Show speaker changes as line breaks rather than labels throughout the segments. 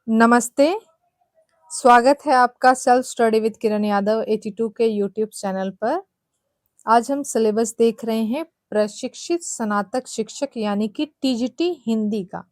नमस्ते, स्वागत है आपका self study with Kiran Yadav 82 के यूट्यूब चैनल पर। आज हम सिलेबस देख रहे हैं प्रशिक्षित स्नातक शिक्षक यानी कि टीजीटी हिंदी का।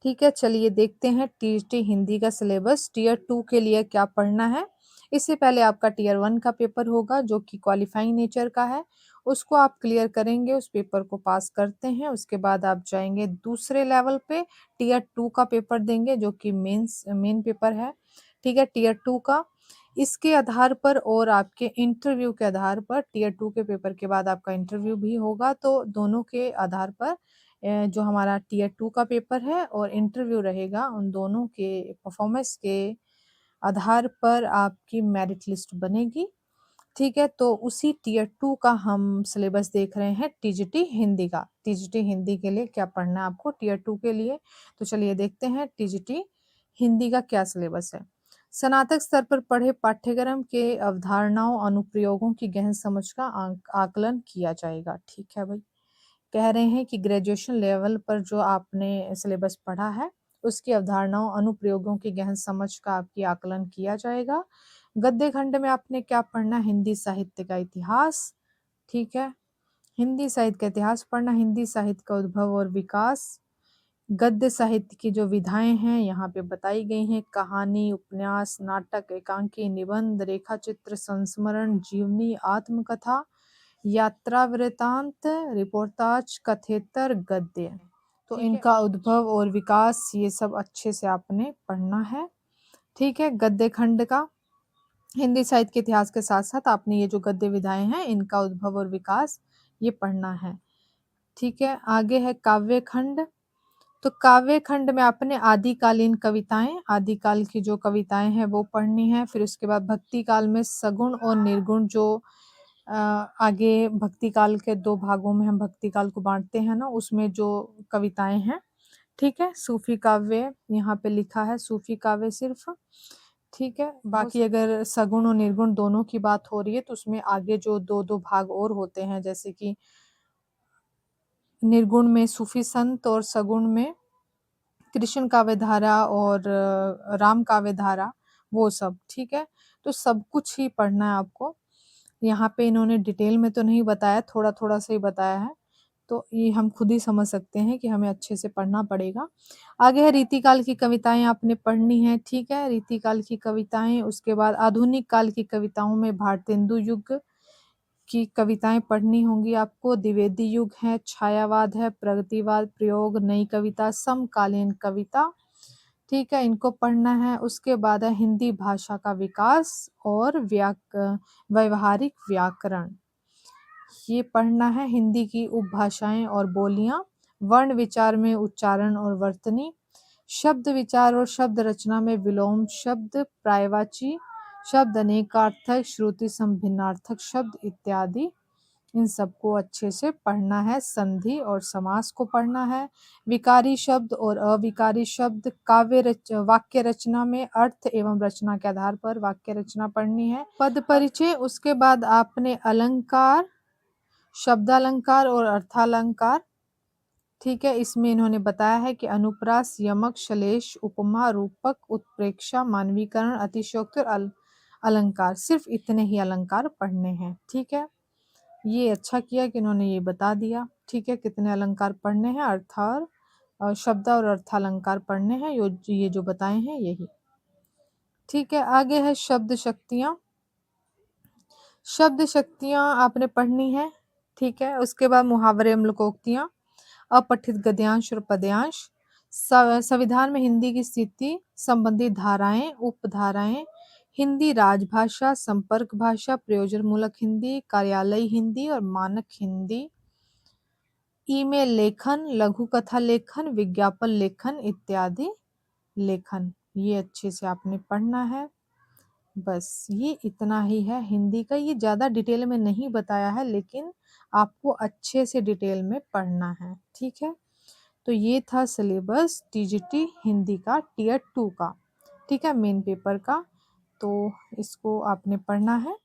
ठीक है, चलिए देखते हैं टीजीटी हिंदी का सिलेबस टीयर 2 के लिए क्या पढ़ना है। इससे पहले आपका टीयर 1 का पेपर होगा जो कि क्वालिफाइंग नेचर का है, उसको आप क्लियर करेंगे, उस पेपर को पास करते हैं, उसके बाद आप जाएंगे दूसरे लेवल पे टीयर 2 का पेपर देंगे जो कि मेन पेपर है। ठीक है, टीयर 2 का इसके आधार पर और आपके इंटरव्यू के आधार पर टीयर 2 के पेपर के बाद आपका इंटरव्यू भी होगा, तो दोनों के आधार पर जो हमारा टीयर 2 का पेपर है और इंटरव्यू रहेगा, उन दोनों के परफॉर्मेंस के आधार पर आपकी मेरिट लिस्ट बनेगी। ठीक है, तो उसी टीयर 2 का हम सिलेबस देख रहे हैं टीजीटी हिंदी का। टीजीटी हिंदी के लिए क्या पढ़ना है आपको टीयर 2 के लिए, तो चलिए देखते हैं टीजीटी हिंदी का क्या सिलेबस है। स्नातक स्तर पर पढ़े पाठ्यक्रम के अवधारणाओं अनुप्रयोगों की गहन समझ का आकलन किया जाएगा। ठीक है भाई, कह रहे हैं कि ग्रेजुएशन लेवल पर जो आपने सिलेबस पढ़ा है उसकी अवधारणाओं अनुप्रयोगों की गहन समझ का आपकी आकलन किया जाएगा। गद्य खंड में आपने क्या पढ़ना, हिंदी साहित्य का इतिहास। ठीक है, हिंदी साहित्य का इतिहास पढ़ना, हिंदी साहित्य का उद्भव और विकास, गद्य साहित्य की जो विधाएं हैं यहाँ पे बताई गई हैं, कहानी, उपन्यास, नाटक, एकांकी, निबंध, रेखाचित्र, संस्मरण, जीवनी, आत्मकथा, यात्रा वृतांत, रिपोर्टाज, कथेतर, गद्य। तो इनका उद्भव और विकास ये सब अच्छे से आपने पढ़ना है। ठीक है, गद्य खंड का हिंदी साहित्य के इतिहास के साथ साथ आपने ये जो गद्य विधाएं हैं इनका उद्भव और विकास ये पढ़ना है। ठीक है, आगे है काव्य खंड। तो काव्य खंड में आपने आदिकालीन कविताएं, आदिकाल की जो कविताएं हैं वो पढ़नी है। फिर उसके बाद भक्ति काल में सगुण और निर्गुण जो आगे भक्ति काल के दो भागों में हम भक्ति काल को बांटते हैं ना, उसमें जो कविताएं हैं। ठीक है, सूफी काव्य यहाँ पे लिखा है, सूफी काव्य सिर्फ। ठीक है, बाकी अगर सगुण और निर्गुण दोनों की बात हो रही है तो उसमें आगे जो दो दो भाग और होते हैं, जैसे कि निर्गुण में सूफी संत और सगुण में कृष्ण काव्य धारा और राम काव्य धारा, वो सब। ठीक है, तो सब कुछ ही पढ़ना है आपको। यहाँ पे इन्होंने डिटेल में तो नहीं बताया, थोड़ा थोड़ा सा ही बताया है, तो ये हम खुद ही समझ सकते हैं कि हमें अच्छे से पढ़ना पड़ेगा। आगे है रीतिकाल की कविताएं आपने पढ़नी है। ठीक है, रीतिकाल की कविताएं, उसके बाद आधुनिक काल की कविताओं में भारतेंदु युग की कविताएं पढ़नी होंगी आपको। द्विवेदी युग है, छायावाद है, प्रगतिवाद, प्रयोग, नई कविता, समकालीन कविता। ठीक है, इनको पढ़ना है। उसके बाद है हिंदी भाषा का विकास और व्यवहारिक व्याकरण, ये पढ़ना है। हिंदी की उपभाषाएं और बोलियां, वर्ण विचार में उच्चारण और वर्तनी, शब्द विचार और शब्द रचना में विलोम शब्द, पर्यायवाची शब्द, अनेकार्थक, श्रुति संभिन्नार्थक शब्द इत्यादि, इन सबको अच्छे से पढ़ना है। संधि और समास को पढ़ना है। विकारी शब्द और अविकारी शब्द, वाक्य रचना में अर्थ एवं रचना के आधार पर वाक्य रचना पढ़नी है। पद परिचय, उसके बाद आपने अलंकार, शब्दालंकार और अर्थालंकार। ठीक है, इसमें इन्होंने बताया है कि अनुप्रास, यमक, श्लेष, उपमा, रूपक, उत्प्रेक्षा, मानवीकरण, अतिशयोक्ति और अलंकार, सिर्फ इतने ही अलंकार पढ़ने हैं। ठीक है, ये अच्छा किया कि इन्होंने ये बता दिया। ठीक है, कितने अलंकार पढ़ने हैं, और शब्द और अर्थालंकार पढ़ने हैं, ये जो बताए हैं यही। ठीक है, आगे है शब्द शक्तियाँ। शब्द शक्तियाँ आपने पढ़नी है। ठीक है, उसके बाद मुहावरे एवं लोकोक्तियाँ, अपठित गद्यांश और पद्यांश, संविधान में हिंदी की स्थिति संबंधी धाराएं, उपधाराएं, हिंदी राजभाषा, संपर्क भाषा, प्रयोजन मूलक हिंदी, कार्यालयी हिंदी और मानक हिंदी, ईमेल लेखन, लघु कथा लेखन, विज्ञापन लेखन इत्यादि लेखन, ये अच्छे से आपने पढ़ना है। बस ये इतना ही है हिंदी का, ये ज़्यादा डिटेल में नहीं बताया है लेकिन आपको अच्छे से डिटेल में पढ़ना है। ठीक है, तो ये था सिलेबस टीजीटी हिंदी का टीयर 2 का। ठीक है, मेन पेपर का, तो इसको आपने पढ़ना है।